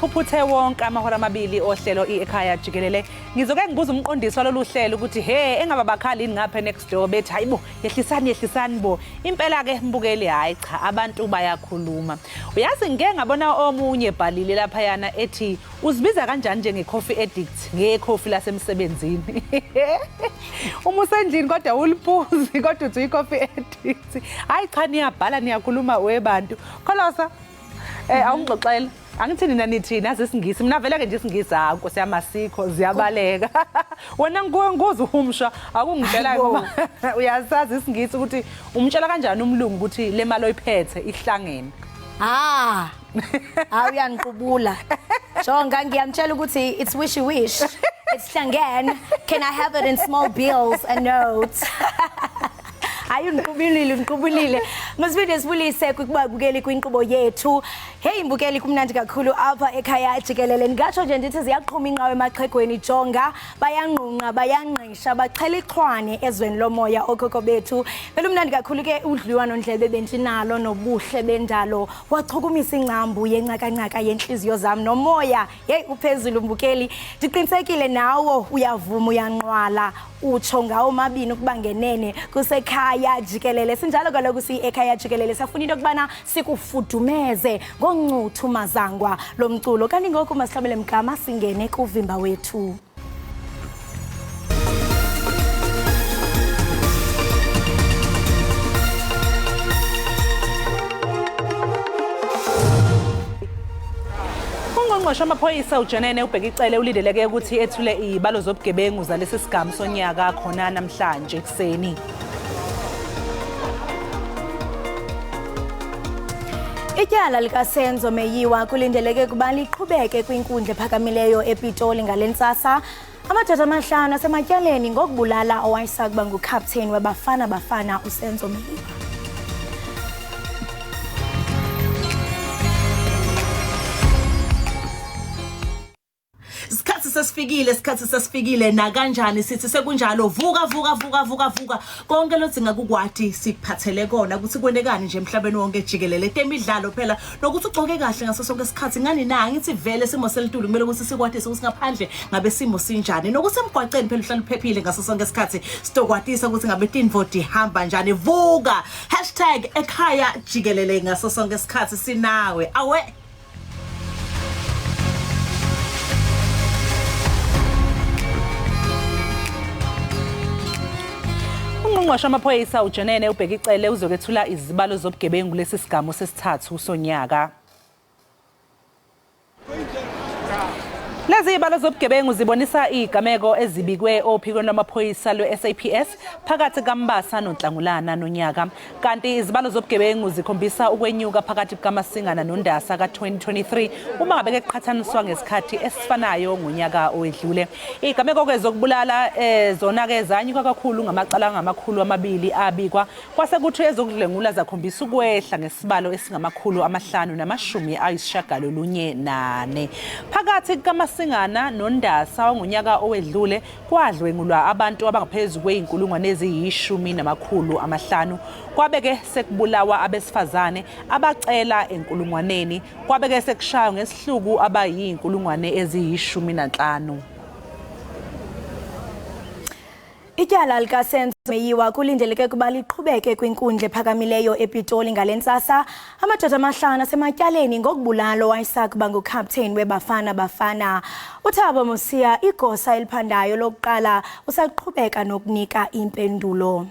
Aphuphuthe wonke amahora amabili ohlelo Ekhaya Jikelele. Ngizoke ngibuza umqondisi walolu hlelo ukuthi engaba bakhali ngapha next door bethi hayibo yehlisani bo. Impela ke mbukeli hayi cha abantu bayakhuluma. Uyazi ngeke ngabona omunye ebhalile lapha yana ethi uzibiza kanjani njenge coffee addict ngecoffee lasemsebenzini. Uma usendlini kodwa uliphuzi kodwa uthi coffee addict. Hayi cha niyabhala niyakhuluma webantu. Kholosa awungixoxela angithini nanithi nazi isingisi mina vele ke nje isingisi Nkosi yamasikho ziyabaleka wena ngokuza uhumsha akungitshela ngoba uyasazi isingisi ukuthi umtshela kanjani umlungu ukuthi le mali oyiphethe ihlangene uyangiqubula jonga ngiyamtshela ukuthi it's wish it's hlangene can I have it in small bills and notes. Ngikubulile masivide sibulise kubabukeli kwinkqubo yethu. Hey mbukeli kumnandi kakhulu apha ekhaya Jikelele. Ngatsho nje ndithi ziyaqhuma inqawe emaqhegweni jonga bayanqunqa bayanqisha bachela iqhwane ezweni lomoya okhokho bethu. Phela umnandi kakhulu ke udliwano ndlebe bentinalo nobuhle bendalo wachukumisa ingcambu yenqakanqaka yenhliziyo zami nomoya. Hey uphezulu mbukeli ndiqinisekile nawo uyavuma uyanqwala utsho ngawo mabini ukuba ngenene kusekhaya Jikelele. Sinjalo kaloku Ekhaya Jikelele safuna into kubana sikufudumeze ngoncuthu mazangwa lomculo kanti ngoku masihlabele mgama singene kuvimba wethu. Ungqongqoshe amaphoyisa uJanene ubheka icele ulindeleke ukuthi ethule izibalo zobugebengu zalesi sigamu sonyaka khona namhlanje ekseni. Ityala likaSenzo Meyiwa kulindeleke kuba liqhubeke kwinkundla ephakamileyo ePitoli ngalentsasa. Amadoda amahlanu asematyaleni ngokubulala owayesakuba nguCaptain weBafana uSenzo Meyiwa. Isikhathi sesifikile na kanjani sithi sekunjalo vuka konke lodzinga kukwati sikuphathele kona ukuthi kwenekani nje emhlabeni wonke jikelele temidlalo phela nokuthi ugcoke kahle ngaso sonke isikhathi ngani na ngithi vele simo selitulu kumele ukuthi sikwatise ukuthi ngaphandle ngabe simo sinjani nokuthi emgwaqeni phela uhlala uphephile ngaso sonke isikhathi sitokwatisa ukuthi ngabe tinvoti hamba njani vuka #Ekhaya Jikelele ngaso sonke isikhathi sinawe awe. Ungqongqoshe amaphoyisa uJanene ubheka icele uzokwethula izibalo zobugebengu lesi sigamu sesithathu sonyaka. Lezi izibalo zobugebengu zibonisa igameko ezibikwe ophikweni lwamaphoyisa lwe-SABC phakathi kaMbasa noNhlangulana nonyaka. Kanti izibalo zobugebengu zikhombisa ukwenyuka phakathi kukaMasingana noNdasa ka-2023 uma ngabe kuqhathaniswa ngesikhathi esifanayo ngonyaka owedlule. Igameko ke zokubulala zona ke zanyuka kakhulu ngamacala angamakhulu abikwa kwase kuthi ezokudlengula zakhombisa ukwehla ngesibalo esingama-594. Phakathi kaMasingana noNdasa ngonyaka owedlule kwadlwengulwa abantu abangaphezulu kweyinkulungwane eziyishumi-500. Kwabeke sekubulawa abesifazane abacela enkulungwaneni. Kwabeke sekushaywa ngesihluku abayinkulungwane eziyishumi-5. Ityala likaSenzo Meyiwa kulindeleke kuba liqhubeke kwinkundla ephakamileyo ePitoli ngalentsasa. Amadoda amahlanu asematyaleni ngokubulala owayesakuba nguCaptain weBafana. uThabo Mosia igosa eliphandayo lokuqala usaqhubeka nokunika impendulo.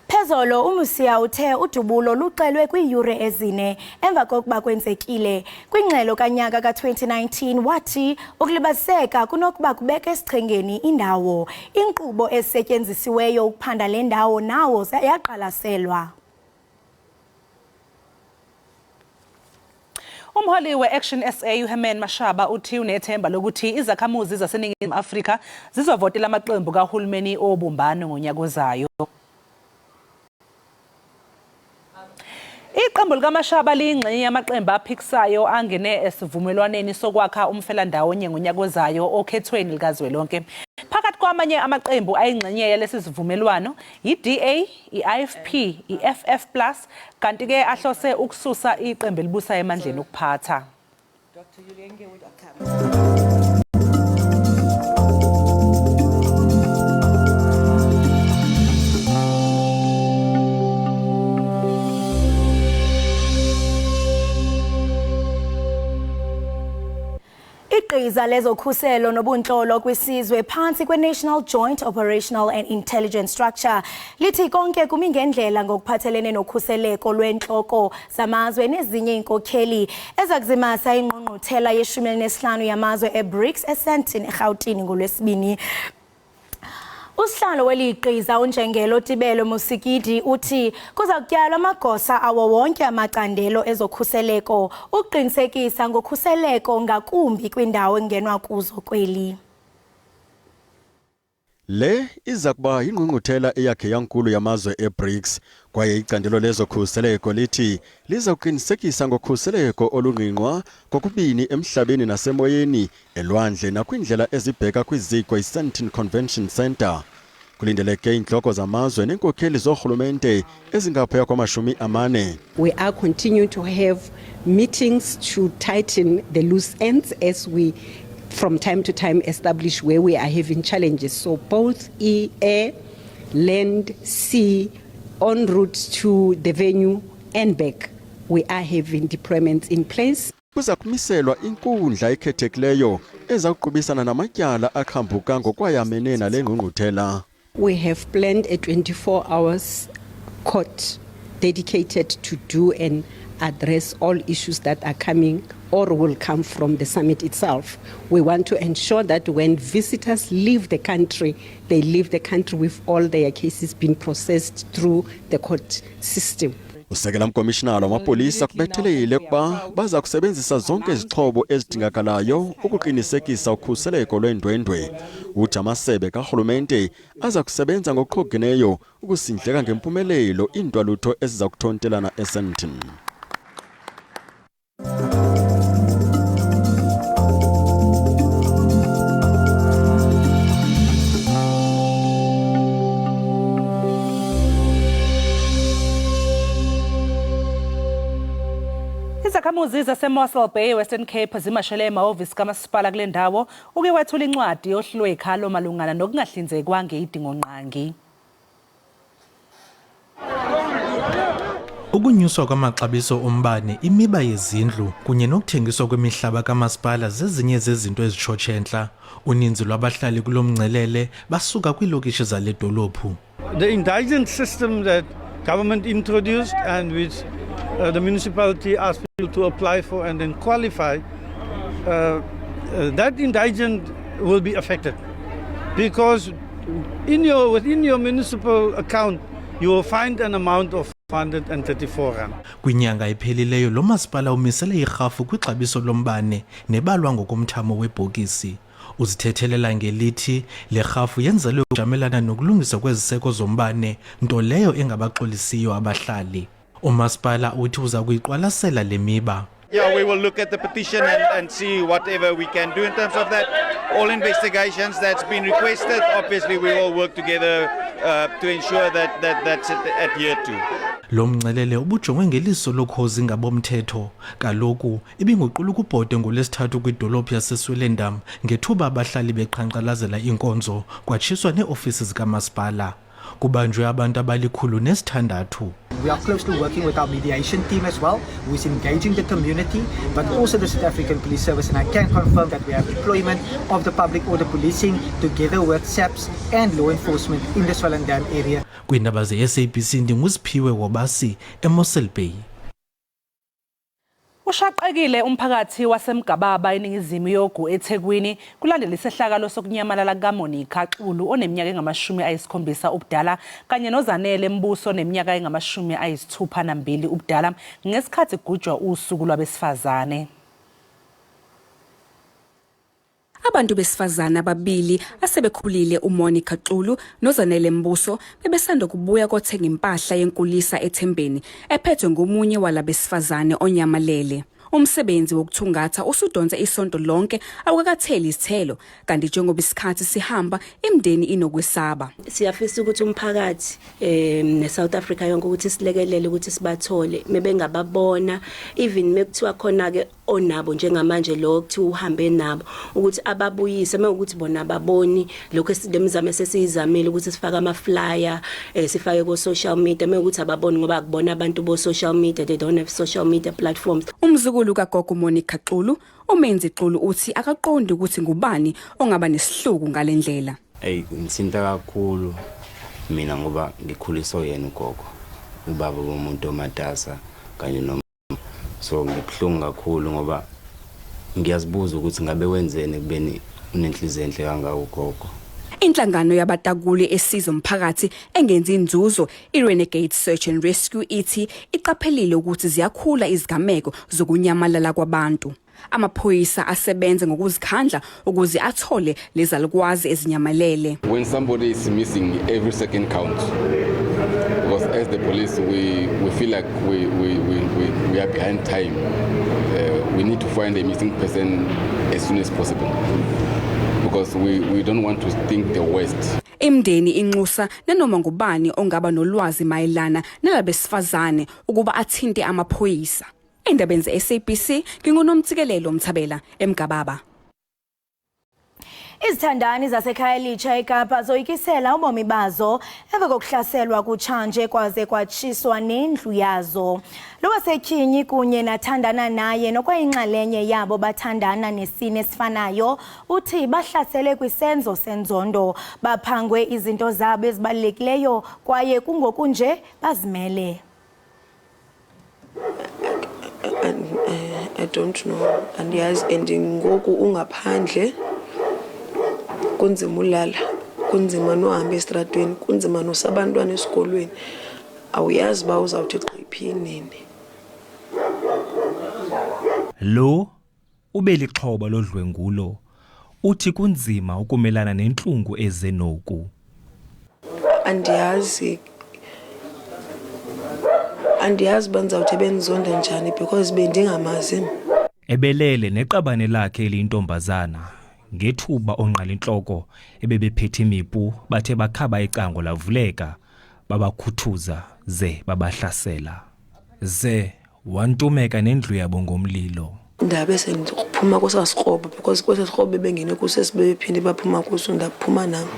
Phezolo uMosia uthe udubulo luqelwe kwiiyure ezine emva kokuba kwenzekile kwingxelo kanyaka ka-2019 wathi ukulibaziseka kunokuba kubeka esichengeni indawo inkqubo esetyenzisiweyo ukuphanda le ndawo nawo yaqalaselwa. Umholi we-Action SA uHerman Mashaba uthi unethemba lokuthi izakhamuzi zaseNingizimu Afrika zizovotela amaqembu kahulumeni obumbano ngonyaka ozayo. Iqembu likaMashaba liyingxenye yamaqembu aphikisayo angene esivumelwaneni sokwakha umfelandawonye ngonyaka ozayo okhethweni likazwelonke. Phakathi kwamanye amaqembu ayingxenye yalesi sivumelwano iDA, iIFP, iFF+ kanti ke ahlose ukususa iqembu elibusa emandleni okuphatha. Iqhiza lezokhuselo nobunhlolo kwisizwe phansi kwe-National Joint Operational and Intelligence Structure lithi konke kumi ngendlela ngokuphathelene nokhuseleko lwenhloko zamazwe nezinye inkokheli ezakuzimasa ingqungquthela ye-15 yamazwe e-BRICS eSandton eGauteng ngoLwesibini. Usihlalo weliqhiza uNjengelo Tibelo Musikidi uthi kuza kutyalwa amagosa awo wonke amacandelo ezokhuseleko uqinisekisa ngokhuseleko ngakumbi kwindawo engenwa kuzo kweli. Le iza kuba ingqungquthela eyakhe yankulu yamazwe e-BRICS kwaye icandelo lezokhuseleko lithi liza kuqinisekisa ngokhuseleko olungqingqwa kokubini emhlabeni nasemoyeni elwandle nakwindlela ezibheka kwiziko iSandton Convention Center. Kulindeleke inhloko zamazwe nenkokheli zorhulumente ezingaphaya kwama-40. We are continuing to have meetings to tighten the loose ends as we from time to time establish where we are having challenges. So both air, land, sea, en route to the venue and back, we are having deployments in place. Kuza kumiselwa inkundla ekhethekileyo ezawuqubisana namatyala akhambuka ngokwayamene nale ngqungquthela. We have planned a 24 hours court dedicated to do and address all issues that are coming or will come from the summit itself. We want to ensure that when visitors leave the country, they leave the country with all their cases being processed through the court system. Usekela mkomishinala wamapolisa kubethelele kuba baza kusebenzisa zonke izixhobo ezidingakalayo ukuqinisekisa ukhuseleko lwendwendwe. Uthi amasebe karhulumente aza kusebenza ngokuqhogeneyo ukusindleka ngempumelelo indwalutho eziza kuthontelana eSandton. Izakhamuzi zaseMossel Bay, Western Cape zimashele emahhovisi kamasipala kule ndawo uke wethula incwadi yohlelo ekhalo malungana nokungahlinzekwa ngezidingonqangi. Ukunyuswa kwamaxabiso ombane, imiba yezindlu kunye nokuthengiswa kwemihlaba kamasipala zezinye zezinto ezitshotshentla. Uninzi lwabahlali kulomngcelele basuka kwiilokishi zale dolophu. The indigent system that government introduced and which the municipality asked people to apply for and then qualify, that indigent will be affected because within your municipal account you will find an amount of 434 rand. Kwinyanga ephelileyo lo masipala umisele irhafu kwixabiso lombane nebalwa ngokomthamo webhokisi. Uzithethelela ngelithi le rhafu yenzelwe ukujamelana nokulungiswa kweziseko zombane, nto leyo engabaxolisiyo abahlali. Umasipala uthi uza kuyiqwalasela le miba. Yeah, we will look at the petition and see whatever we can do in terms of that. All investigations that's been requested, obviously we will work together to ensure that's adhered to. Lo mngcelele ubujongwe ngeliso lokhozi ngabomthetho. Kaloku ibinguqula ukubhode ngolesithathu kwidolophu yaseSwellendam ngethuba abahlali beqhankqalazela inkonzo kwatshiswa neeofisi zikamasipala. Kubanjwe abantu abali-106. We are closely working with our mediation team as well, who is engaging the community, but also the South African Police Service, and I can confirm that we have deployment of the public order policing together with SABC and law enforcement in the Swellendam area. Kwiindaba ze-SABC ndinguziphiwe wobasi eMossel Bay. Ushaqekile umphakathi wasemgababa eningizimu yogu eThekwini kulandela isehlakalo sokunyamalala kaMonica Xulu oneminyaka engama-70 ubudala kanye noZanele Mbuso oneminyaka engama-62 ubudala ngesikhathi kugujwa usuku lwabesifazane. Abantu besifazana ababili asebekhulile uMonica Xulu noZanele Mbuso bebesanda kubuya kothenga impahla yenkulisa eThembeni ephethwe ngomunye walabesifazane onyamalele. Umsebenzi wokuthungatha usudonsa isonto lonke awukakatheli izithelo kanti njengoba isikhathi sihamba imndeni inokwesaba. Siyafisa ukuthi umphakathi neSouth Africa yonke ukuthi silekelele ukuthi sibathole mebengababona even mekuthiwa khona ke onabo njengamanje lo kuthi uhambe nabo ukuthi ababuyise mawukuthi bona ababoni lokho esidemizame sesizamile ukuthi sifake ama flyer sifake ku social media mawukuthi ababoni ngoba akubona abantu bo social media, they don't have social media platforms. Umzukulu kagogo Monica Xulu umenzi Xulu uthi akaqondi ukuthi ngubani ongaba nesihluku ngalendlela. Ngithinta kakhulu mina ngoba ngikhuliswa yena ugogo ubaba bomuntu omatasa kanye no so ngibhlungu kakhulu ngoba ngiyazibuza ukuthi ngabe wenzeni kubeni unenhliziyo enhle kangaka ugogo. Inhlangano yabatakuli esizo umphakathi engenzi inzuzo iRenegade Search and Rescue ithi iqaphelile ukuthi ziyakhula izigameko zokunyamalala kwabantu. Amaphoyisa asebenza ngokuzikhandla ukuze athole lezalukwazi ezinyamalele. When somebody is missing, every second counts. Because as the police, we feel like we are behind time. We need to find a missing person as soon as possible. Because we don't want to think the worst. Imndeni inxusa nanoma ngubani ongaba nolwazi mayelana nalabesifazane ukuba athinte amaphoyisa. Indaba ze SABC ngingunomtsikelelo Mthabela eMgababa. Izithandani zasekhaya litsha eKapa zoyikisela ubomi bazo emva kokuhlaselwa kutshanje kwaze kwatshiswa nendlu yazo. Lo wasetyinyi kunye nathandana naye nokwayinxalenye yabo bathandana nesine esifanayo uthi bahlasele kwisenzo senzondo baphangwe izinto zabo ezibalulekileyo kwaye kungoku nje bazimele. I don't know andiyazi ngoku ungaphandle kunzima ulala kunzima nohamba estradweni kunzima nosabantwana esikolweni awuyazi ba uzawuthi xiphini. Lo ubelixhoba lodlwengulo uthi kunzima ukumelana nenhlungu ezenoku. Andiyazi banzawuthi benzonda njani because bendingamazi. Ebelele neqabane lakhe elintombazana ngethuba onqala inhloko ebebephethe imipu bathe bakhaba icango lavuleka babakhuthuza ze babahlasela ze wantumeka nendlu yabo ngomlilo. Ndabe sendiphuma kwesasiqobo because kwesasiqobo bengene kusesibephinde baphuma kuso ndaphuma nami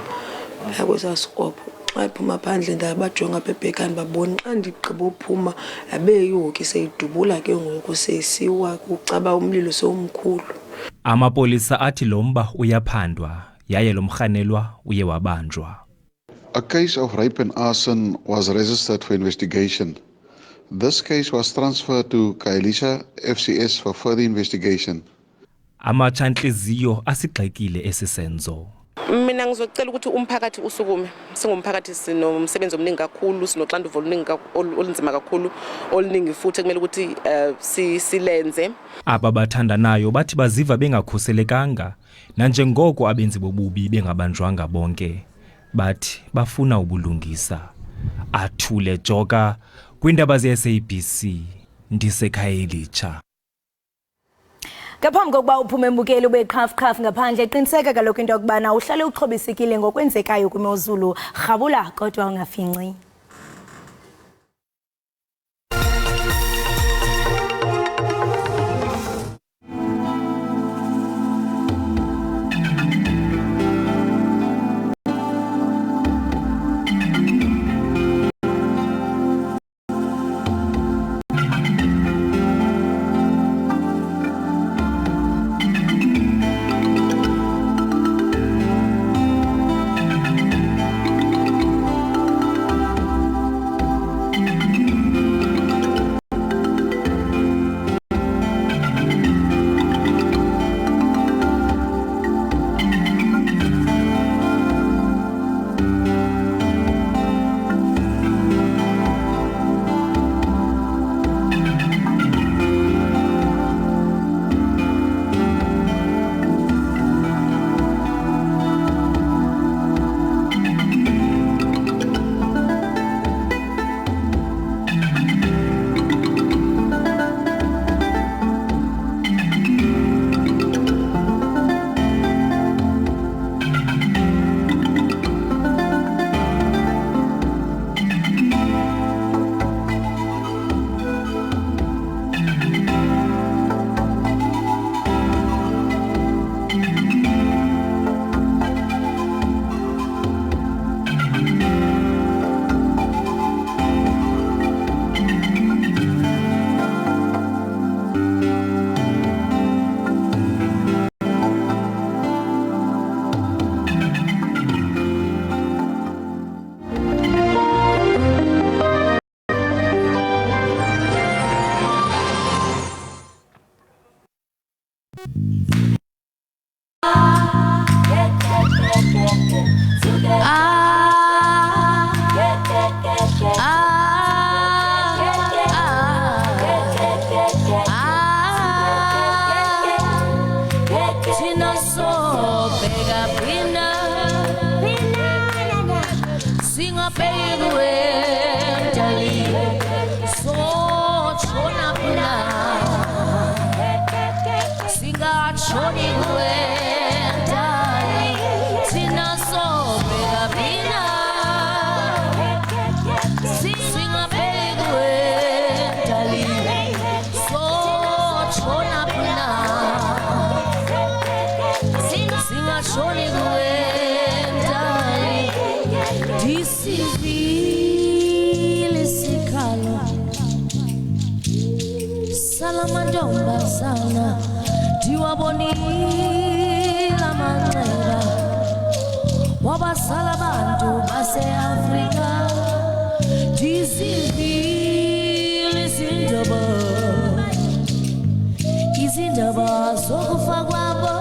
yakwesasiqobo. Baphuma phandle ndabajonga bebhekani babona xa ndigqiba uphuma abeyihoki seyidubula ke ngoku sesiwa kucaba umlilo somkhulu. Amapolisa athi lomba uyaphandwa yaye lomkhanelwa uye wabanjwa. A case of rape and arson was registered for investigation. This case was transferred to Khayelitsha FCS for further investigation. Amachanhliziyo asigxekile esisenzo. Mina ngizocela ukuthi umphakathi usukume. Singumphakathi sinomsebenzi omningi kakhulu, sinoxanduva olunzima kakhulu, oluningi futhi kumele ukuthi silenze. Aba bathandanayo bathi baziva bengakhuselekanga nanjengoko abenzi bobubi bengabanjwanga bonke. Bathi bafuna ubulungisa. Athule Joka kwindaba ze SABC ndisekhayelitsha. Ngaphambi kokuba uphume embukeli beqhafu ngaphandle qiniseka kaloku into yokubana uhlale uxhobisekile ngokwenzekayo kwimozulu rhabula kodwa ungafinci. singabhekwe dali so chona pina singatshoni kuwe dali thina sobheka pina singabhekwe dali so chona pina singatshoni kuwe dali disivile sikhalo salamantombazana diwabonile amanxeba wabasala abantu base-Afrika disivile izindaba zokufa kwabo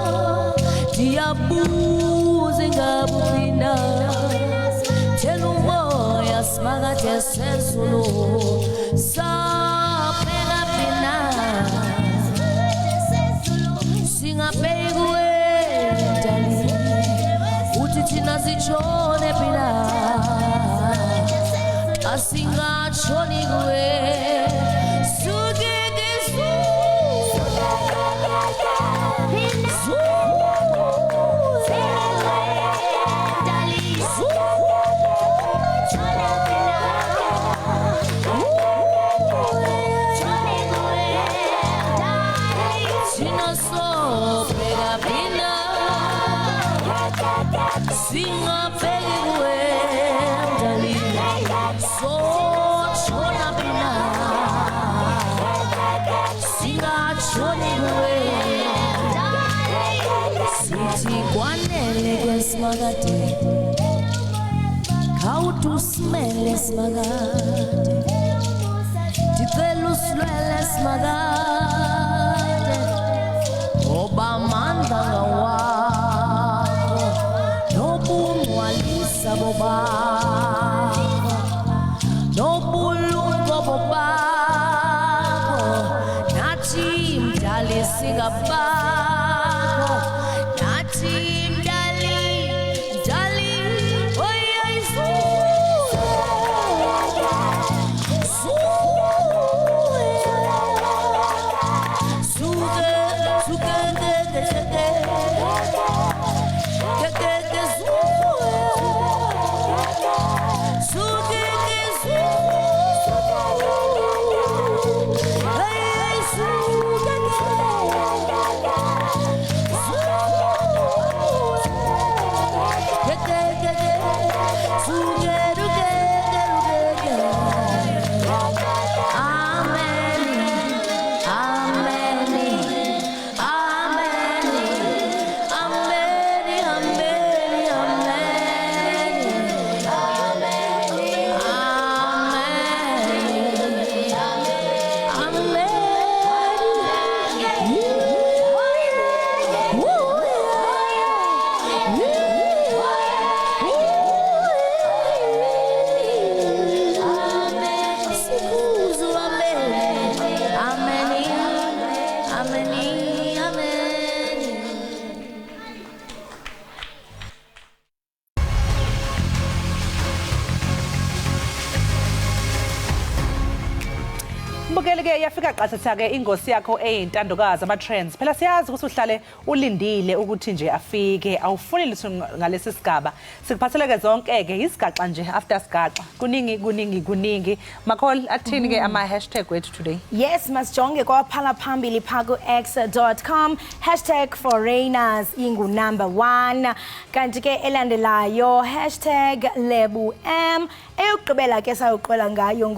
ndiyabuza ingabuphinda tshela umoya simakade sezulu saphela phina singabhekwe dali uthi thina sitshone phina asingatshoni kuwe singabhekwe dali so chona pina singatshoni kuwe sithi kwanele kwesimakade khawuthi usimele simakade ndicela usilwele simakade ngoba amandla ngawakho nobungwalisa bobakho nobulumko bobakho nathi mdali singabakho nathi mdali oyayisu Mbukeli-ke yafika qathatha-ke ingosi yakho eyintandokazi ama-trends. Phela siyazi ukuthi uhlale ulindile ukuthi nje afike. Awufuni litho ngalesi sigaba. Sikuphatheleke zonke-ke isigaxa nje after sigaxa. Kuningi. Makhol, athini-ke ama-hashtag wethu today? Yes, masijonge kwaphala phambili phaku-x.com #foreigners #1 kanti-ke elandelayo #lebu-m eyokugqibela ke sayoqwela ngayo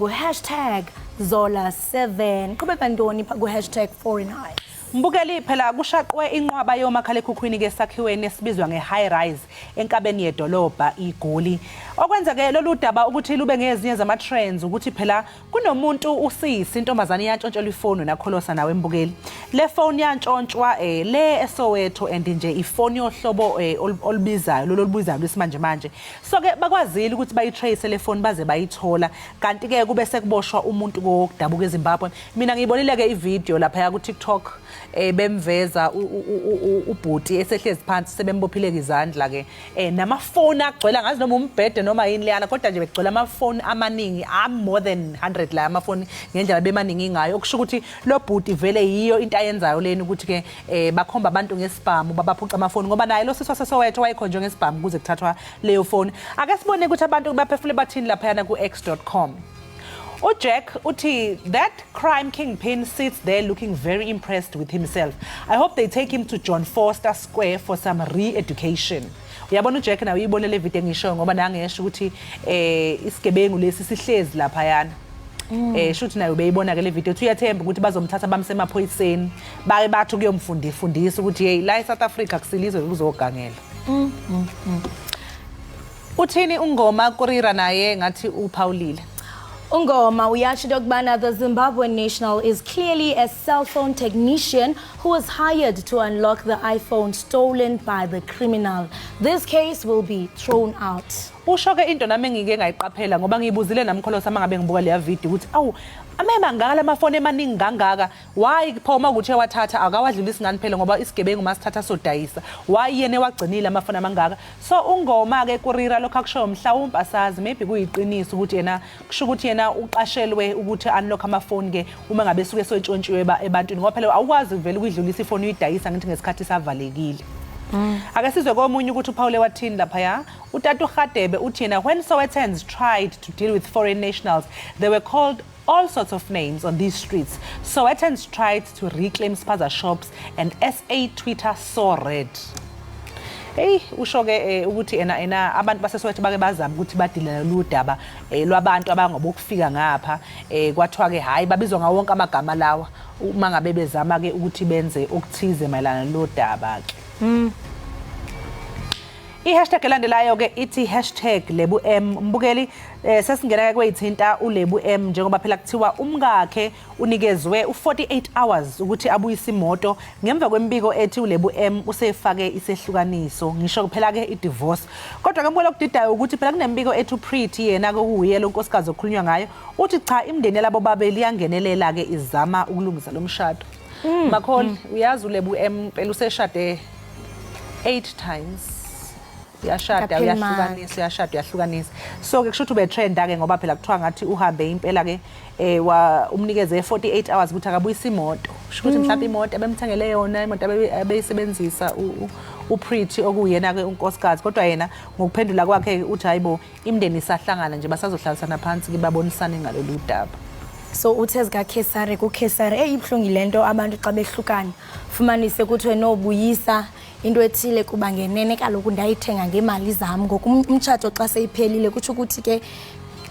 #Zola7 qhubeka ntoni ku-#foreigners. Mbukeli phela kushaqwe inqwaba yomakhalekhukhwini ke sakhiweni esibizwa nge-high rise enkabeni yedolobha iGoli. Okwenza-ke lolu daba ukuthi lube ngezinye zama-trends ukuthi phela kunomuntu usisi intombazane yantshontshelwa ifoni nakholosa nawe mbukeli. Le phone yantshontshwa le eSoweto and nje ifoni yohlobo olubizayo lolubizayo lesimanje manje. So ke bakwazile ukuthi bayitrace le phone baze bayithola kanti ke kube sekuboshwa umuntu kokudabuka eZimbabwe. Mina ngiyibonile ke ivideo lapha ku TikTok bemveza ubhuti esehlezi phansi sebembophile izandla ke namafoni agcwele ngazi noma umbhede noma yini leyana kodwa nje begcwele amafoni amaningi more than 100 la amafoni ngendlela bemaningi ngayo okusho ukuthi lo bhuti vele yiyo into ayenzayo leni ukuthi ke bakhomba abantu ngesibhamu babaphuca amafoni ngoba naye lo siswa sesowetho wayekhonjwe ngesibhamu kuze kuthathwa leyo phone ake sibone ukuthi abantu baphefule bathini lapha yana ku x.com. Jack uthi that crime kingpin sits there looking very impressed with himself. I hope they take him to John Foster Square for some re-education. Uyabona uJack nawe uyibone le video ngisho ngoba nangesho ukuthi isigebengu lesi sihlezi lapha yana. Shuthi nayo beyibona ke le video uthi uyathemba ukuthi bazomthatha bamsemaphoyiseni baye bathu kuyomfundisa ukuthi hey la eSouth Africa kusilizwe kuzogangela. Uthini ungoma kurira naye ngathi uphawulile. Ungoma uyasho ukubana the Zimbabwean national is clearly a cell phone technician who was hired to unlock the iPhone stolen by the criminal. This case will be thrown out. Ushoke into nami ngike ngayiqaphela ngoba ngiyibuzile namkholosa mangabe ngibuka le video ukuthi awu amema ngala amafoni emaningi ngangaka why phoma ukuthi ewathatha akawadlulisi ngani phela ngoba isigebengu masithatha sodayisa why yena wagcinile amafoni amangaka so ungoma ke kurira lokho akusho mhlawumbe asazi maybe kuyiqiniso ukuthi yena kusho ukuthi yena uqashelwe ukuthi unlock amafoni ke uma ngabe suke sontshontshiwe ebantwini ngoba phela awukwazi vele ukudlulisa ifoni uyidayisa ngithi ngesikhathi savalekile. Ake sizwe komunye ukuthi uPaul wathini lapha ya utata uGadebe uthi yena when Sowetan's tried to deal with foreign nationals they were called all sorts of names on these streets. Sowetan's tried to reclaim spaza shops and SA Twitter saw red. Hey ushoke ukuthi ena abantu baseSoweto bake bazama ukuthi badile noludaba lwabantu abangobokufika ngapha kwathiwa ke hayi babizwa ngawo wonke amagama lawa uma ngabe bezama ke ukuthi benze okuthize mayelana noludaba ke. I-hashtag elandelayo ke ithi #LebuM mbukeli sesingena kweyithinta uLebuM njengoba phela kuthiwa umkakhe unikezwe u48 hours ukuthi abuyise imoto ngemva kwembiko ethi uLebuM usefake isehlukaniso ngisho phela ke idivorce kodwa ke mbolo kudidayo ukuthi phela kunembiko ethi uPretty yena ke uhuye lo nkosikazi okhulunywa ngayo uthi cha imndeni labo babeli yangenelela ke izama ukulungisa lo mshado. Makholi uyazi uLebuM phela useshade 8 times. Uyashada uyahlukanisa so ke kusho ukuthi ube trend ke ngoba phela kuthiwa ngathi uhambe impela ke umnikeze 48 hours ukuthi akabuyisa imoto kusho ukuthi mhlawumbe imoto abemthengele yona imoto abeyisebenzisa uPretty okuyena ke unkosikazi kodwa yena ngokuphendula kwakhe uthi hayibo imndeni isahlangana nje basazohlalisana phansi ke babonisane ngalolu daba. So uthezi kaKhesare kuKhesare eyibhlungi lento abantu xa behlukana fumanise ukuthi wena obuyisa into ethile kuba ngenene kaloku ndayithenga ngemali zami ngokumtshato xa seyiphelile kuthi ukuthi ke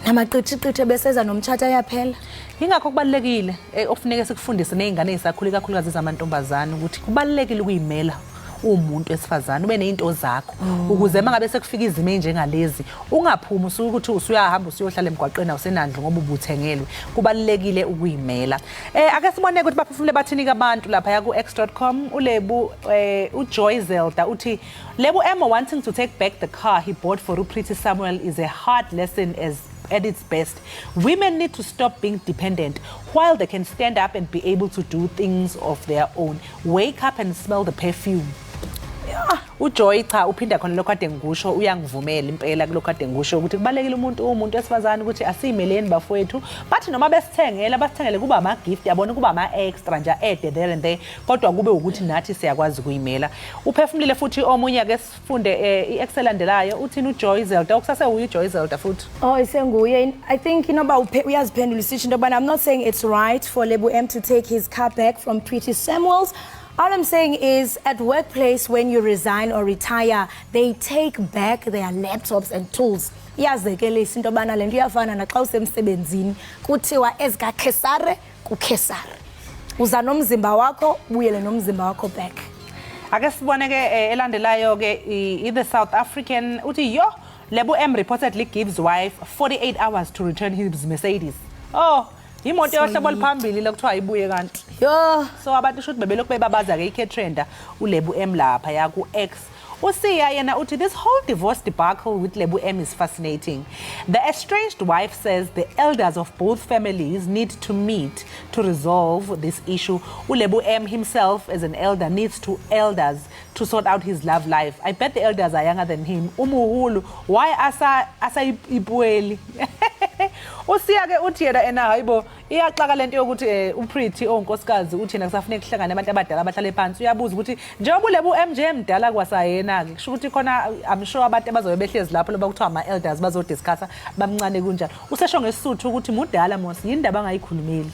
namaqithiqithe beseza nomtshato ayaphela. Ingakho kubalekile ofuneke sikufundise nezingane ezisakhula kakhulukazi zamantombazana ukuthi kubalekile ukuyimela umuntu esifazana ube nezinto zakho ukuze mangabe sekufika izimo enjengalezi ungaphumi usuke ukuthi usuyahamba usiyohlala emgwaqeni awusenandlu ngoba ubuthengelwe kubalekile ukuyimela. Ake sibone ukuthi baphefumule bathini kabantu lapha ya ku x.com uLebu uJoy Zelda uthi LebuM wanting to take back the car he bought for uPretty Samuel is a hard lesson at its best. Women need to stop being dependent while they can stand up and be able to do things of their own. Wake up and smell the perfume. uJoy cha uphinda khona lokho kade ngikusho uyangivumela impela kulokho kade ngikusho ukuthi kubalekile umuntu esifazana ukuthi asimeleni bafowethu bathi noma besithengela basithengele kuba ama gift yabona kuba ama extra nje ede there and there kodwa kube ukuthi nathi siyakwazi kuyimela. Uphefumulile futhi omunye ake sifunde i-excelandelayo uthini uJoy Zelda ukusase uJoy Zelda futhi isenguye I think inoba uyaziphendula isithi into bana I'm not saying it's right for LebuM to take his car back from Pretty Samuels. All I'm saying is at workplace when you resign or retire they take back their laptops and tools. Iyazekele isinto bana lento iyafana naxa usemsebenzini kuthiwa ezikaKhesare kuKhesare uza nomzimba wakho buyele nomzimba wakho back. Ake sibone ke elandelayo ke the South African uthi yo LebuM reportedly gives wife 48 hours to return his Mercedes. Imoto yohlobo liphambili lokuthiwa ayibuye kanti yo so abantu shothi bebelokhu bebabaza ke iCatrenda uLebuM lapha ya ku X Usiya yena uthi this whole divorce debacle with Lebu M is fascinating. The estranged wife says the elders of both families need to meet to resolve this issue. Lebu M himself as an elder needs to elders to sort out his love life. I bet the elders are younger than him. Umuhulu, why asa ipueli? Usiya ke uthi yena ena hayibo iyaxaka lento yokuthi uPretty onkosikazi uthi yena kusafuneka kuhlangane abantu abadala abahlale phansi uyabuza ukuthi njengoba uLebu MJ emdala kwasayena ke kusho ukuthi khona I'm sure abantu abazobe behlezi lapho loba kuthiwa ama elders bazodiscussa bamncane kunjalo usesho ngesisuthu ukuthi mudala mos yindaba angayikhulumeli.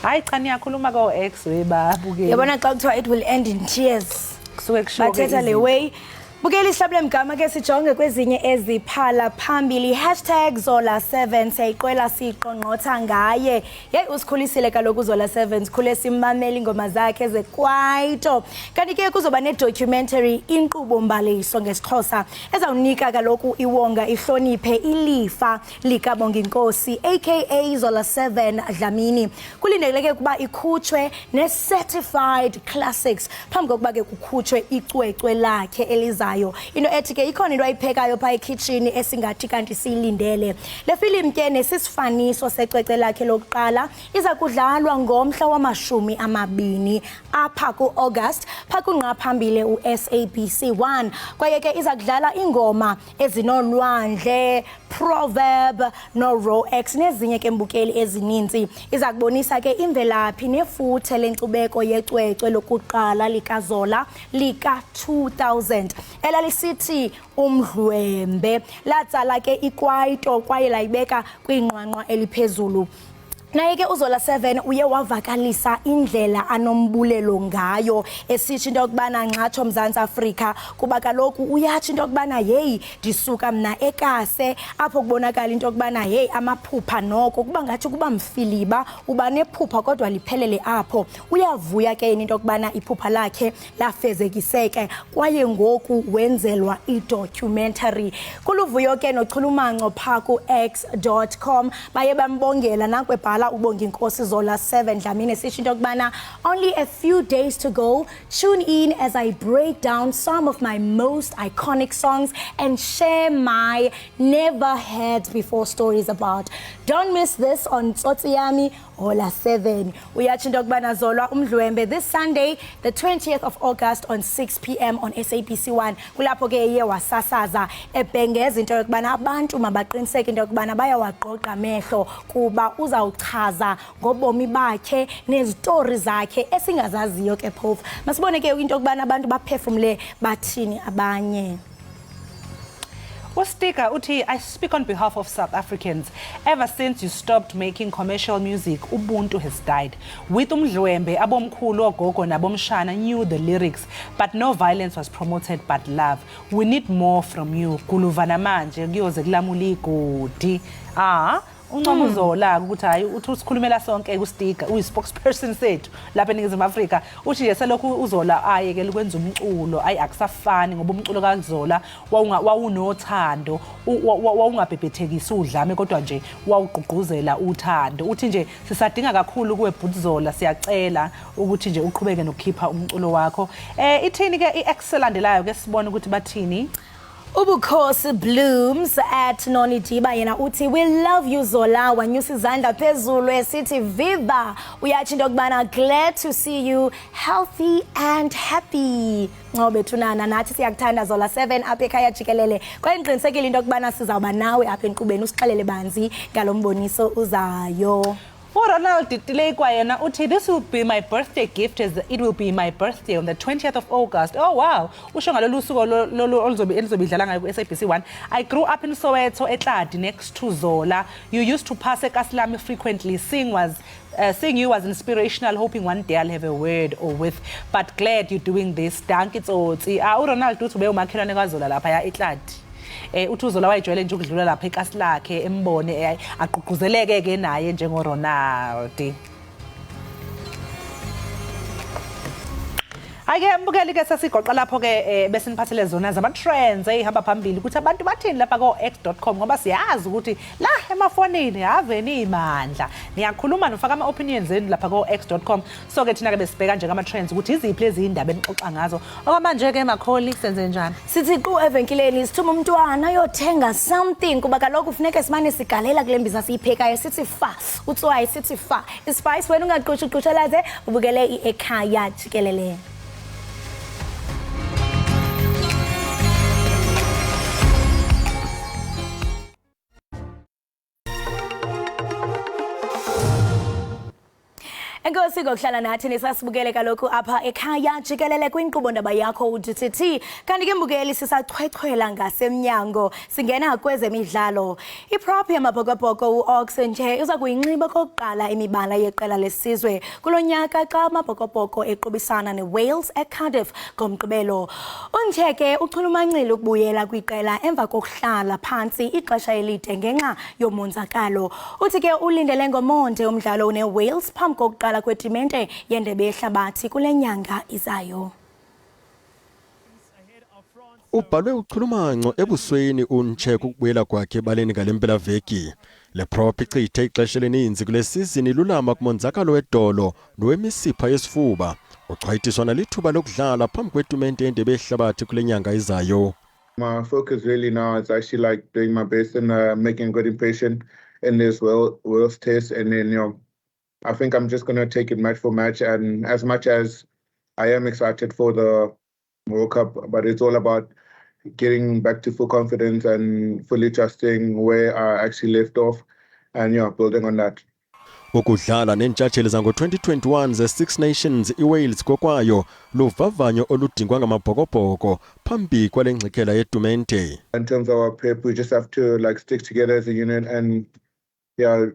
Hayi cha niyakhuluma ko ex webabuke. Yabona xa kuthiwa it will end in tears. Kusuke kusho ke bathetha le way. Bukeli sihlabule mgama ke sijonge kwezinye eziphala phambili #Zola7 siyayiqwela siqonqotha ngaye. Hey usikhulisile kaloku Zola7 sikhule simmamela ingoma zakhe zekwaito. Kanti ke kuzoba ne documentary inkqubo mbaliso ngesixhosa ezawunika kaloku iwonga ihloniphe ilifa lika Bonginkosi aka Zola7 Dlamini. Kulindeleke kuba ikhutshwe ne certified classics phambi kokuba ke kukhutshwe icwecwe lakhe eliza into ethi ke ikhona into ayiphekayo pha ekitchen esingathi kanti siyilindele. Le film ke nesisifaniso secwecwe lakhe lokuqala iza kudlalwa ngomhla wama-20 apha ku-August pha kunqa phambili u-SABC 1 kwaye ke iza kudlala ingoma ezinolwandle Proverb no Raw X nezinye ke mbukeli ezininzi. Iza kubonisa ke imvelaphi nefuthe lenkcubeko yecwecwe lokuqala likaZola lika 2000 elalisithi umdlwembe latsala ke ikwaito kwaye layibeka kwinqwanqwa eliphezulu. Naye ke uZola7 uye wavakalisa indlela anombulelo ngayo esithi into yokubana nxatsho Mzantsi Afrika kuba kaloku uyathi into yokubana hey ndisuka mna ekase apho kubonakala into yokubana hey amaphupha noko kuba ngathi kuba mfiliba uba nephupha kodwa liphelele apho. Uyavuya ke into yokubana iphupha lakhe lafezekiseke kwaye ngoku wenzelwa idocumentary. Kuluvuyo ke nochulumanco pha ku x.com baye bambongela nakwe Ubonginkosi Zola7 Dlamini sithi into yokubana only a few days to go. Tune in as I break down some of my most iconic songs and share my never heard before stories about. Don't miss this on Tsotsi Yami Hola 7. Uyathi into yokubana Zola umdlwembe this Sunday the 20th of August on 6 p.m. on SABC 1. Kulapho ke iye wasasaza ebhengeza into yokubana abantu mabaqiniseke into yokubana bayawaqoqa amehlo kuba uzawuchaza ngobomi bakhe nezitori zakhe esingazaziyo ke phofu. Masibone ke into yokubana abantu baphefumule bathini abanye. Ustika uthi I speak on behalf of South Africans. Ever since you stopped making commercial music, ubuntu has died. With umdlwembe abomkhulu ogogo nabomshana knew the lyrics, but no violence was promoted but love. We need more from you. Kuluvana manje kuyoze kulamula igodi. Uncomo Zola ukuthi hayi uthi usikhulumela sonke kuStika uyi-spokesperson sethu lapha eNingizimu Afrika uthi nje selokhu uZola ayekele ukwenza umculo akusafani ngoba umculo kaZola wawunothando wawungabhebhethekisi udlame kodwa nje wawugqugquzela uthando. Uthi nje sisadinga kakhulu kuwe Zola siyacela ukuthi nje uqhubeke nokukhipha umculo wakho. Ithini ke i-excellentelayo ke sibone ukuthi bathini. Ubukhosi Blooms at Nonidiba yena uthi we love you Zola wanyusa izandla phezulu esithi viva. Uyathi into yokubana glad to see you healthy and happy. Ngobe thunana nathi siyakuthanda Zola7 apha ekhaya Jikelele. Kwaye ngiqinisekile into yokubana sizawuba nawe apha enkqubeni usixelele banzi ngalomboniso uzayo. Ronald Dilei kwayena uthi this will be my birthday gift as it will be my birthday on the 20th of August. Oh wow. Usho ngalolu suku elizobidlala ngayo ku-SABC 1. I grew up in Soweto eTladi next to Zola. You used to pass eKaslami frequently. Seeing you was inspirational, hoping one day I'll have a word or with, but glad you're doing this. Danke Tsotsi. Ronald uthi ube umakhelwane kaZola lapha ya eTladi. Uthi uZola wayijwayele nje ukudlula lapha ekasi lakhe embone agqugquzeleke ke naye njengoRonald. Hayi-ke mbukeli ke sasigoqa lapho ke bese niphathele zona zama-trends ey'hamba phambili ukuthi abantu bathini lapha ko-x.com ngoba siyazi ukuthi la emafonini aveni imandla niyakhuluma nifaka ama-opinions enu lapha ko-x.com. So-ke thina-ke besibheka njengama-trends ukuthi iziphi lezi iy'ndaba enixoxa ngazo okwamanje-ke Makholi senze njani? Sithi qu evenkileni sithuma umntwana yothenga something kuba kaloku kufuneka simane sigalela kule mbiza siyiphekayo sithi fa utswayi sithi fa ispice wena ungaqushuqushelaze ubukele i-Ekhaya Jikelele. Enkosi ngokuhlala nathi nisasibukele kaloku apha Ekhaya Jikelele kwinkqubo ndaba yakho uDTT. Kanti ke mbukeli sisachwechwela ngasemnyango singena kwezemidlalo. Iprop yamabhokobhoko uOx nje uza kuyinxiba kokuqala imibala yeqela lesizwe kulonyaka xa amabhokobhoko equbisana neWales eCardiff ngomgqibelo. Unjeke uchulumancile ukubuyela kwiqela emva kokuhlala phansi ixesha elide ngenxa yomonzakalo. Uthi ke ulindele ngomonde umdlalo neWales phambi kokuqala kwetimente yendebe yehlabathi kule nyanga izayo. Ubhalwe uchulumanco ebusweni uncheck ukubuyela kwakhe ebaleni ngalempela veki. Le prop ichithe ixesha elininzi kule sizini lulama kumonzakalo wedolo nowemisipha yesifuba. Uchwayithiswa nalithuba lokudlala phambi kwetimente yendebe yehlabathi kule nyanga izayo. My focus really now is actually like doing my best and making a good impression in this World's test, and then I think I'm just going to take it match for match, and as much as I am excited for the World Cup, but it's all about getting back to full confidence and fully trusting where I actually left off and building on that. Ukudlala nentshatsheli zango-2021 ze-Six Nations iWales kokwayo luvavanyo oludingwa ngamabhokobhoko phambi kwale ngxikela yetumente. In terms of our prep, we just have to stick together as a unit and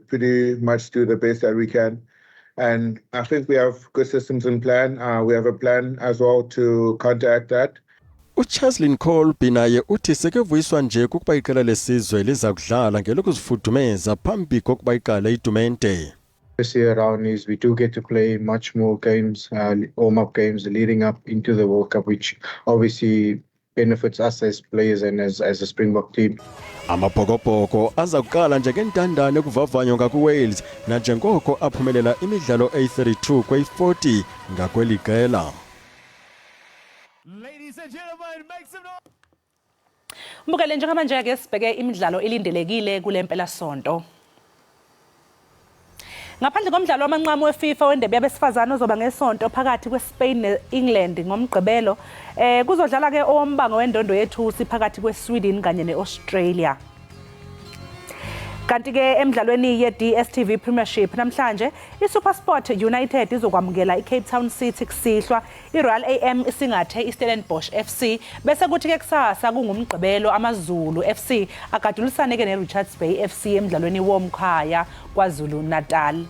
pretty much do the best that we can. And I think we have good systems in plan. We have a plan as well to counteract that. Uchaslin Colby naye uthi sekevuyiswa nje kukuba iqela lesizwe liza kudlala ngelokuzifudumeza phambi kokuba iqale itumente. This year around is we do get to play much more games, warm-up games leading up into the World Cup, which obviously benefits us as players and as a Springbok team. Amabhokobhoko aza kuqala njengentandane kuvavanyo ngakuWales nanjengoko aphumelela imidlalo eyi-32 kweyi-40 ngakweli qela. Mbukele njengamanje-ke sibheke imidlalo elindelekile kule mpelasonto. Ngaphandle komdlalo wamanqamu weFIFA wendebe yabesifazane ozoba ngesonto phakathi kweSpain neEngland ngomgqibelo, kuzodlala ke owombango wendondo yethusi phakathi kweSweden kanye neAustralia. Kanti ke emidlalweni ye-DStv Premiership namhlanje iSuperSport United izokwamukela iCape Town City kusihlwa, iRoyal AM isingathe iStellenbosch FC bese kuthi ke kusasa kungumgqibelo amaZulu FC agadulisane ke neRichards Bay FC emidlalweni womkhaya kwaZulu Natal.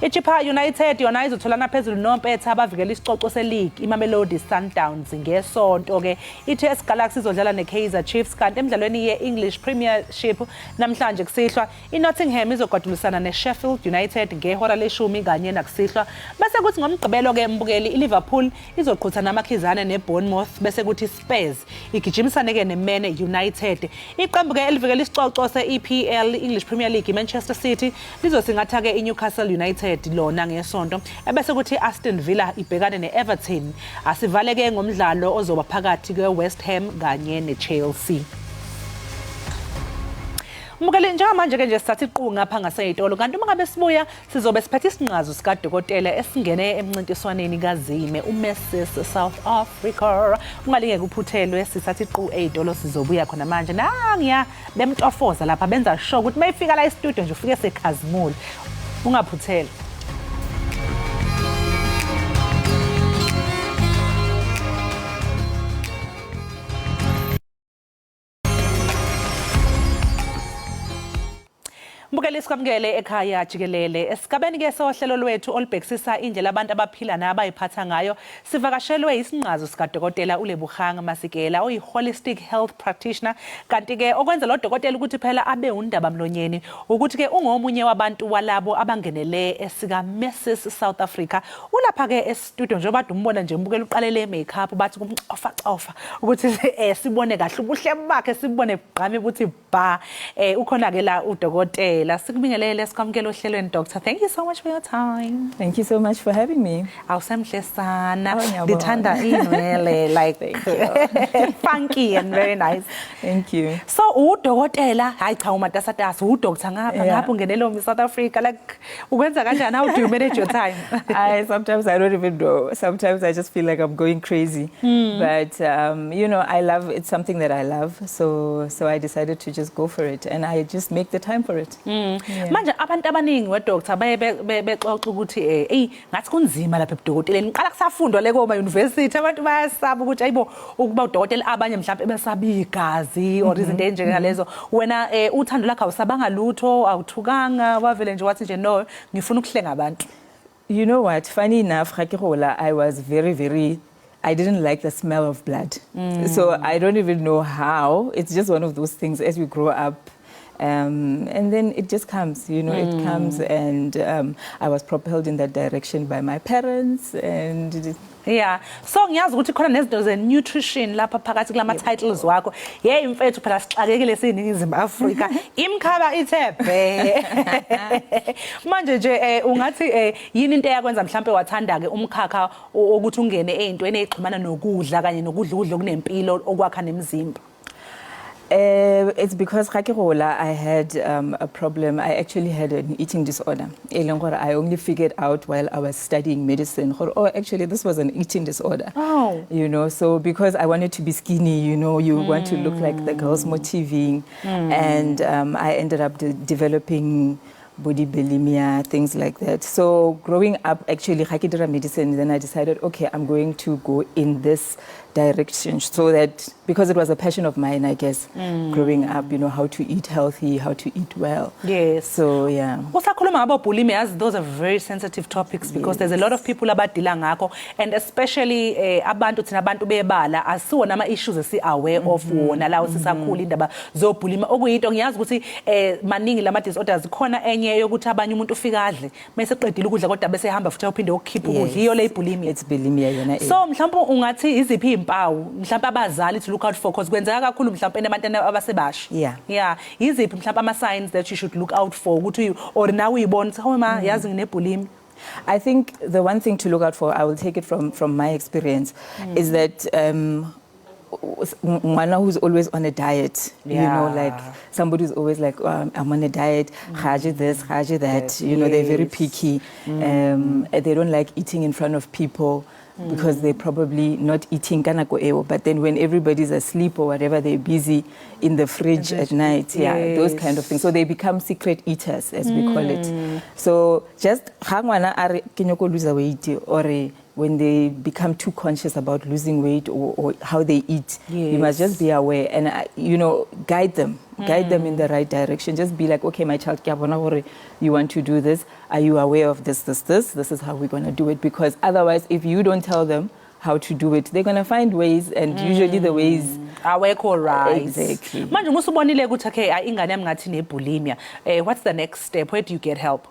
iChippa United yona izotholana phezulu nompetha abavikela isicoco seleague iMamelodi Sundowns ngesonto ke. iTS Galaxy izodlala neKaizer Chiefs kanti emidlalweni ye-English Premiership namhlanje kusihlwa iNottingham izogadulisana neSheffield United ngehora leshumi kanye nakusihlwa bese kuthi ngomgqibelo ke mbukeli iLiverpool izoqhutha namakhizane neBournemouth bese kuthi Spurs igijimisane ke neMan United. Iqembu ke elivikela isicoco se-EPL English Premier League iManchester City lizosingatha ke iNewcastle United lona ngesonto ebese kuthi Aston Villa ibhekane neEverton. Asivaleke ngomdlalo ozoba phakathi kweWest Ham kanye neChelsea. Mbukeli njengamanje ke nje sisathi qhu ngapha ngaseyitolo kanti uma ngabe sibuya sizobe siphethe isinqazo sikadokotela esingene emncintiswaneni kazime uMrs South Africa. Ungalingeke uphuthelwe sisathi qhu eyitolo sizobuya khona manje nangiya bemtofoza lapha benza sure ukuthi mayifika la e-studio nje ufike sekhazimule ungaphuthela. Mbukeli sikwamukele ekhaya Jikelele. Esigabeni ke sohlelo lwethu olubhekisisa indlela abantu abaphila nabayiphatha ngayo. Sivakashelwe isinqazo sikaDokotela uLebuhanga Masikela oyi-holistic health practitioner. Kanti ke okwenza lo dokotela ukuthi phela abe undaba mlonyeni ukuthi ke ungomunye wabantu walabo abangenele esika Mrs South Africa. Ulapha ke e-studio njengoba umbona nje mbukela uqalele makeup bathi kumcofa ukuthi sibone kahle ubuhle bakhe sibone gqame ukuthi ba ukhona ke la udokotela. Sikubingelele sikwamukele ohlelweni doctor. Thank you so much for your time. Thank you so much for having me. Awusemhle sana. Ndithanda inwele like funky and very nice. Thank you. So udokotela hayi cha umatasatasa udoctor ngapha ungenele mu South Africa like ukwenza kanjani? How do you manage your time? Sometimes I don't even know. Sometimes I just feel like I'm going crazy. But you know, it's something that I love. So I decided to just go for it and I just make the time for it. Manje abantu abaningi wedoctor bexoxa ukuthi ngathi kunzima lapha ebudokoteleni. Ngiqala kusafundwa le koma university abantu bayasaba ukuthi ayibo ukuba udokotela abanye mhlawumbe besaba igazi or izinto enjengalezo. Wena uthando lakho awusabanga lutho awuthukanga wavele nje wathi nje no ngifuna ukuhlenga abantu. You know what? Funny enough, I was I didn't like the smell of blood. So I don't even know how. It's just one of those things as we grow up. And then it just comes, you know, it comes and I was propelled in that direction by my parents and yeah. So ngiyazi ukuthi khona nezinto ze nutrition lapha phakathi kulama titles wakho. Hey mfethu phela sixakekile siningizimu Afrika. Imkhaba ithebe. Manje nje ungathi yini into yakwenza mhlambe wathanda ke umkhakha ukuthi ungene ezintweni ezixhumana nokudla kanye nokudla okunempilo okwakha nemizimba. It's because I had a problem. I actually had an eating disorder. I only figured out while I was studying medicine. Oh, actually, this was an eating disorder. Oh. You know, so because I wanted to be skinny, you know, you want to look like the girls motivating. And I ended up developing body bulimia, things like that. So growing up, actually, medicine, then I decided, okay, I'm going to go in this direction so that, because it was a passion of mine, I guess, growing up, you know, how to eat healthy, how to eat well. Yes. So, yeah. Usakhuluma about bulimia, those are very sensitive topics because there's a lot of people abadila ngakho, and especially abantu thina abantu bebala asiwona ama issues esi aware of wona la sisakhula indaba zo bulimia okuyinto ngiyazi ukuthi maningi lama disorders khona enye yokuthi abanye umuntu ufika adle bese qedile ukudla kodwa bese ehamba futhi uphinde ukukhipha ukudla iyo le bulimia. It's bulimia yona. So mhlawumbe ungathi iziphi impawu mhlawumbe abazali to look out for because kwenzeka kakhulu mhlawumbe ebantwana abasebasha. Yeah. Iziphi mhlawumbe ama signs that you should look out for ukuthi or now uyibona ukuthi ma yazi ngine bulimia. I think the one thing to look out for, I will take it from my experience, is that one who's always on a diet, you know, like somebody who's always like, oh, I'm on a diet, haji this, haji that, you know, they're very picky. They don't like eating in front of people because they're probably not eating kanako ewo. But then when everybody's asleep or whatever, they're busy in the fridge at night. Those kind of things. So they become secret eaters, as we call it. So just hangwana are kenyoko lose weight or when they become too conscious about losing weight or how they eat, you must just be aware and, you know, guide them in the right direction. Just be like, okay, my child, you want to do this. Are you aware of this? This is how we're going to do it. Because otherwise, if you don't tell them how to do it, they're going to find ways, and usually the ways awekho right. Exactly. Manje musubonile ukuthi okay, ingane yami ngathi nebulimia. What's the next step? Where do you get help?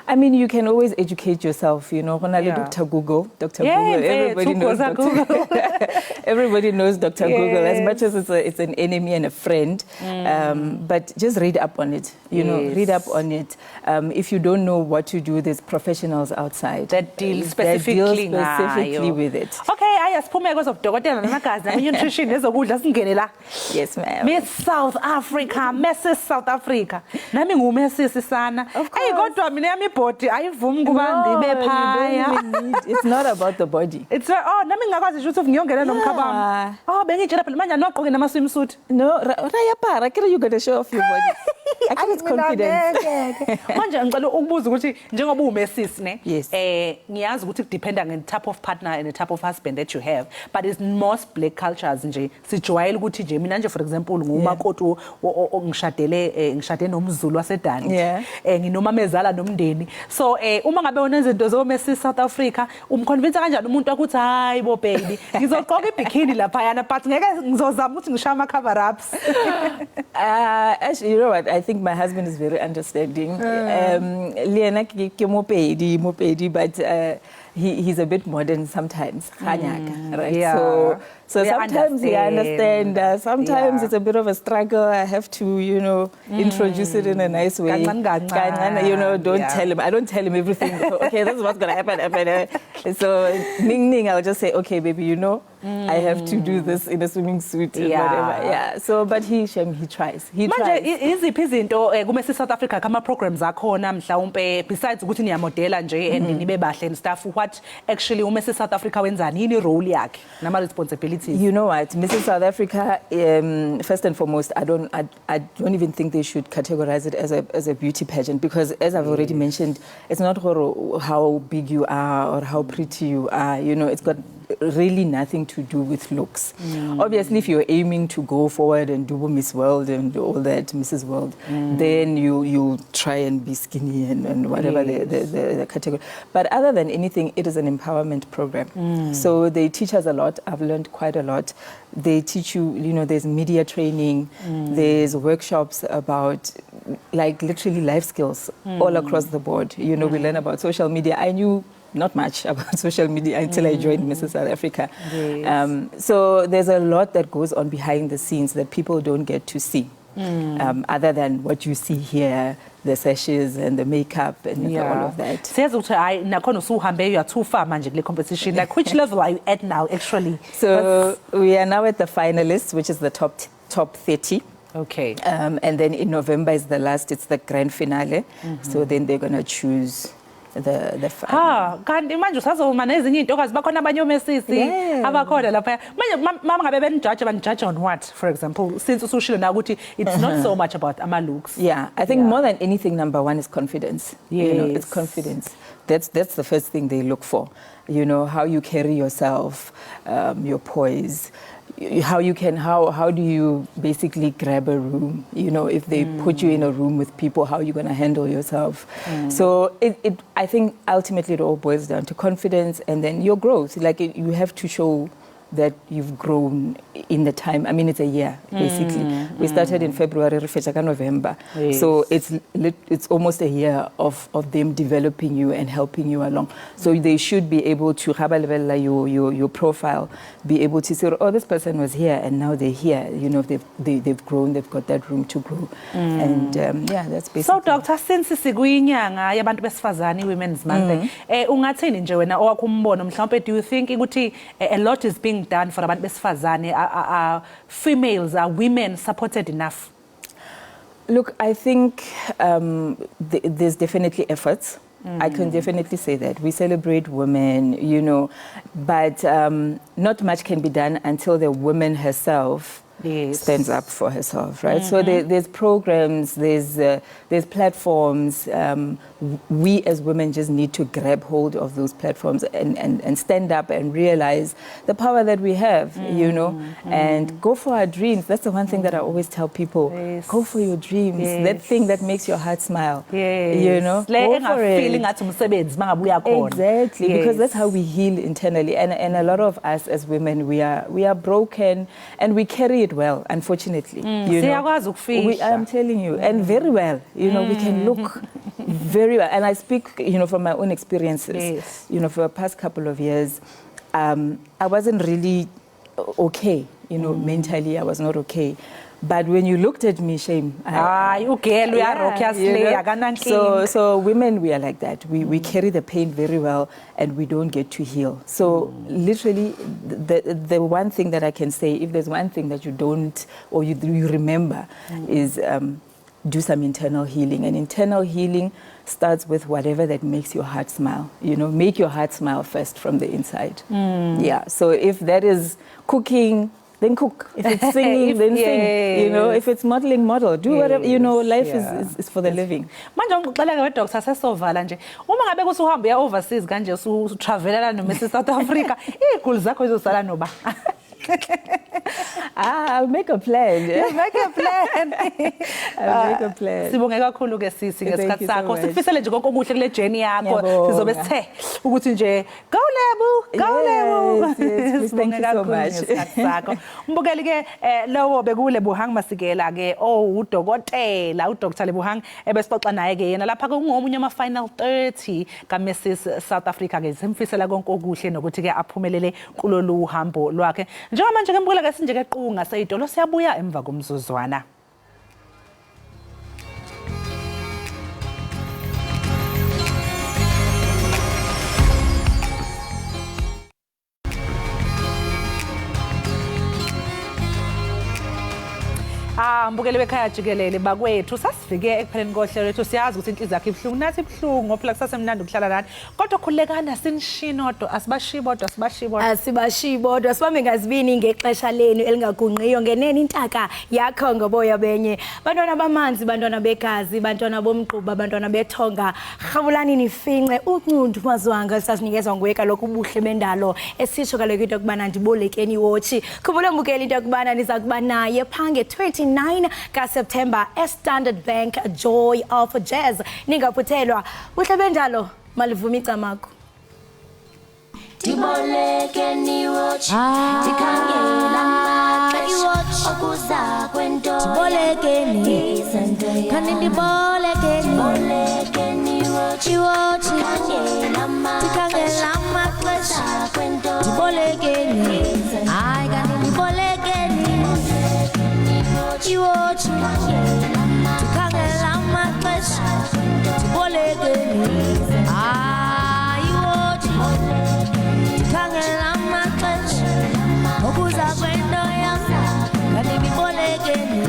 I mean, you can always educate yourself, you know. Dr. Google. Everybody knows Google. Everybody knows Dr. Google, as much as it's an enemy and a friend. But just read up on it, you know, read up on it. If you don't know what to do, there's professionals outside that deal specifically with it. Okay, ayasiphume because of dokotela namagazi nutrition ezokudla singene la. Yes, ma'am. Miss South Africa, Mrs South Africa. Nami ngumesisi sana. Hey, kodwa mina yami body ayivumi kuba ndibe phaya. It's not about the body. It's nami ngakwazi ukuthi ngiyongena nomkhabami. Bengitshela phela manje anoqoke nama swimsuit. No, raya para, kira you got to show off your body. Actually, it's confidence. Manje ngicela ukubuza ukuthi njengoba umesisi ne Yes. ngiyazi ukuthi kudependa nge type of partner and the type of husband that you have, but it's most black cultures nje sijwayele ukuthi nje mina nje for example ngumakoti ngishade nomZulu wasedani nginomamezala nomndeni, so uma ngabe wona izinto zomesisi South Africa umconvince kanjani umuntu ukuthi hayi bo baby ngizogqoka ibikini lapha yana but ngeke ngizozama ukuthi ngishaya ama cover ups. Actually, you know what? I think my husband is very understanding. Liena ke mopedi, but he's a bit modern sometimes. Right? Yeah. So They sometimes he understand. understands. Sometimes it's a bit of a struggle. I have to, introduce it in a nice way. Don't tell him. I don't tell him everything. Okay, this is what's going to happen. So, Ning, I'll just say, okay, baby, I have to do this in a swimming suit and whatever. Yeah. So, but he tries. He tries. Manje iziphi izinto kumesi South Africa kama programs akhona mhlawumbe besides ukuthi niyamodela nje and nibe bahle and stuff, what actually umesi South Africa wenzani, yini role yakhe nama responsibilities? You know what, Mrs. South Africa, first and foremost, I don't even think they should categorize it as a beauty pageant, because as I've already mentioned, it's not how big you are or how pretty you are. It's got really nothing to do with looks. Obviously, if you're aiming to go forward and do Miss World and all that, Mrs. World, then you try and be skinny and whatever the category. But other than anything, it is an empowerment program. So they teach us a lot. I've learned quite a lot. They teach you, there's media training, there's workshops about like literally life skills all across the board. We learn about social media. I knew not much about social media until I joined Mrs. South Africa. Yes. So there's a lot that goes on behind the scenes that people don't get to see, other than what you see here, the sashes and the makeup and all of that. Says ukuthi nakhona usuhambe you are too far manje kule competition. Like which level are you at now actually? So we are now at the finalists, which is the top 30. Okay. And then in November is the last, it's the grand finale. So then they're going to choose the final. Kanti manje usazoma nezinye intokazi bakhona abanye omesisi abakhona lapha. Manje mama ngabe benijudge on what, for example, since usushilo na ukuthi it's not so much about ama looks. Yeah, I think more than anything, number one is confidence. It's confidence. That's the first thing they look for. How you carry yourself, your poise. How do you basically grab a room? If they put you in a room with people, how are you going to handle yourself? So I think ultimately it all boils down to confidence and then your growth. Like you have to show that you've grown in the time. I mean, it's a year, basically. We started in February, November. Yes. So it's almost a year of them developing you and helping you along. So they should be able to have your profile, be able to say, oh, this person was here and now they're here. They've grown, they've got that room to grow. And that's basically. So, Doctor, since sikuyinyanga yabantu besifazane, Women's Month, ungathini nje wena owakumbono mhlawumbe, do you think ukuthi a lot is being done for abantu besifazane? Are females, are women supported enough? Look, I think there's definitely efforts. I can definitely say that. We celebrate women, but not much can be done until the woman herself stands up for herself, right? So there's programs, there's platforms. We as women just need to grab hold of those platforms and stand up and realize the power that we have, and go for our dreams. That's the one thing that I always tell people. Go for your dreams. That thing that makes your heart smile. Go for it. Exactly, because that's how we heal internally. And a lot of us as women, we are broken and we carry it well, unfortunately. I'm telling you, and very well. We can look very well. And I speak, from my own experiences. For the past couple of years, I wasn't really okay. Mentally, I was not okay. But when you looked at me, shame. So women, we are like that. We carry the pain very well and we don't get to heal. So literally, the one thing that I can say, if there's one thing that you don't or you remember is do some internal healing. And internal healing starts with whatever that makes your heart smile. Make your heart smile first from the inside. Yeah. So if that is cooking, then cook. If it's singing, then sing. You know, if it's modeling, model. Do whatever. You know, life is for the living. Manje ngixoxela ke Dr. Sesovala nje. Uma ngabe kusuhamba ya overseas kanje utravelala no Mrs South Africa, igulu zakho izosala noba. I'll make a plan. You'll make a plan. I'll make a plan. Sibonge kakhulu ke sisi ngesikhathi Thank you so sakho. much. Sikufisele nje konke okuhle kule journey yakho. Ngiyabonga. Sizobe sithe ukuthi nje go Lebu, go Lebu. Yes, please, thank you so Sibonge kakhulu much. ngesikhathi sakho. Mbukeli ke lowo bekule Buhang Masikela ke udokotela uDr Lebuhang ebesixoxa naye ke yena lapha kungomunye ama final 30 ka Mrs South Africa ke simfisela konke okuhle nokuthi ke aphumelele kulolu hambo lwakhe. Njengamanje ke mbukela ke sinje ke qunga seyidolo siyabuya emva komzuzwana. Mbukeli bekhaya Jikelele bakwethu sasifike ekupheleni kohlelo lethu siyazi ukuthi inhliziyo yakhe ibhlungu nathi ibhlungu ngophela kusasemnandi ukuhlala nani kodwa khulekana sinishinodo asibashibodwa asibashibodwa sibambe ngazibini ngexesha lenu elingagunqiyo ngenene intaka yakho ngoboya benye bantwana bamanzi bantwana begazi bantwana bomgquba bantwana bethonga rhabulani nifince uncundu mazwanga sasinikezwa nguwe kaloku ubuhle bendalo esitsho kaloku into kubana ndibolekeni watch khumbula mbukeli into kubana niza kuba naye phange 29 ka September Standard Bank Joy of Jazz ningaphuthelwa buhle bendalo malivuma icamako Tibolekeni watch tikhangela watch okuza kwento tibolekeni kanti ndibolekeni watch tikhangela maxesha kwento tibolekeni hayi kanti ndibolekeni watch tikhangela maxesha tibolekeni hayi watch tikhangela maxesha okuza kwento yam kanti ndibolekeni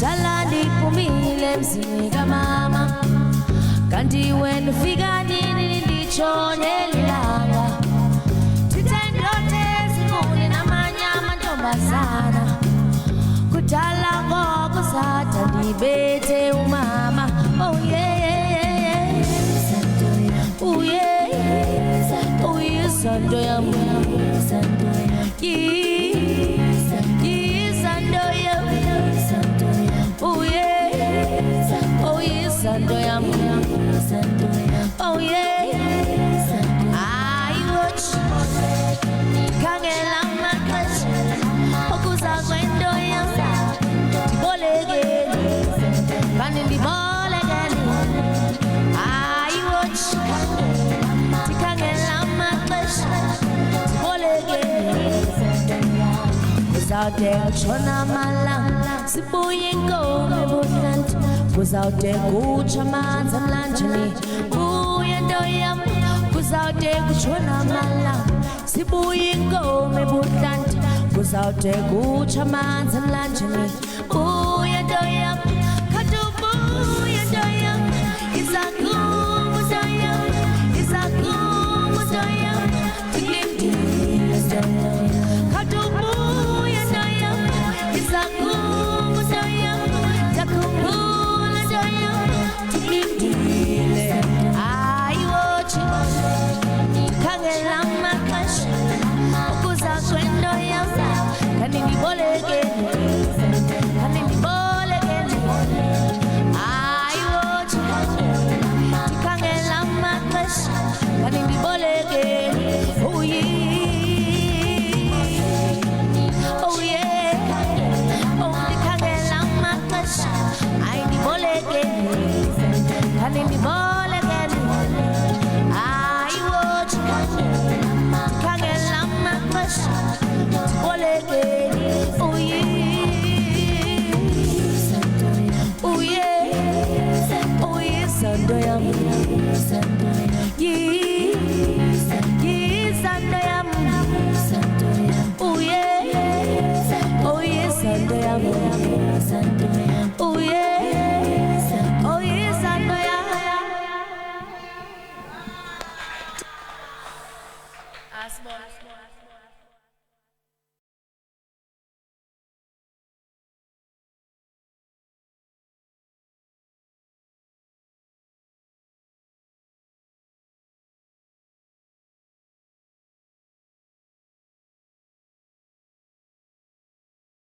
dala ndiphumile emzini kamama kanti wena ufika nini nditshone lilanga thithe ndoda ezinkulu namanye amantombazana kudala ngoko satha ndibethe umama oh yeah oh yeah oh yeah santo yam santo yam santo yam oh yeah santo yam oh yeah I watch kangela maxesha okuza kwento yam ndibolekeni kanti ndibolekeni I watch tikhangela maxesha ndibolekeni kuzawude kutshona amalanga sibuye inkomo ebudlanti kuzawude kutsha amanzi emlanjeni buye nto yam kuzawude kutshona amalanga sibuye inkomo ebudlanti kuzawude kutsha amanzi emlanjeni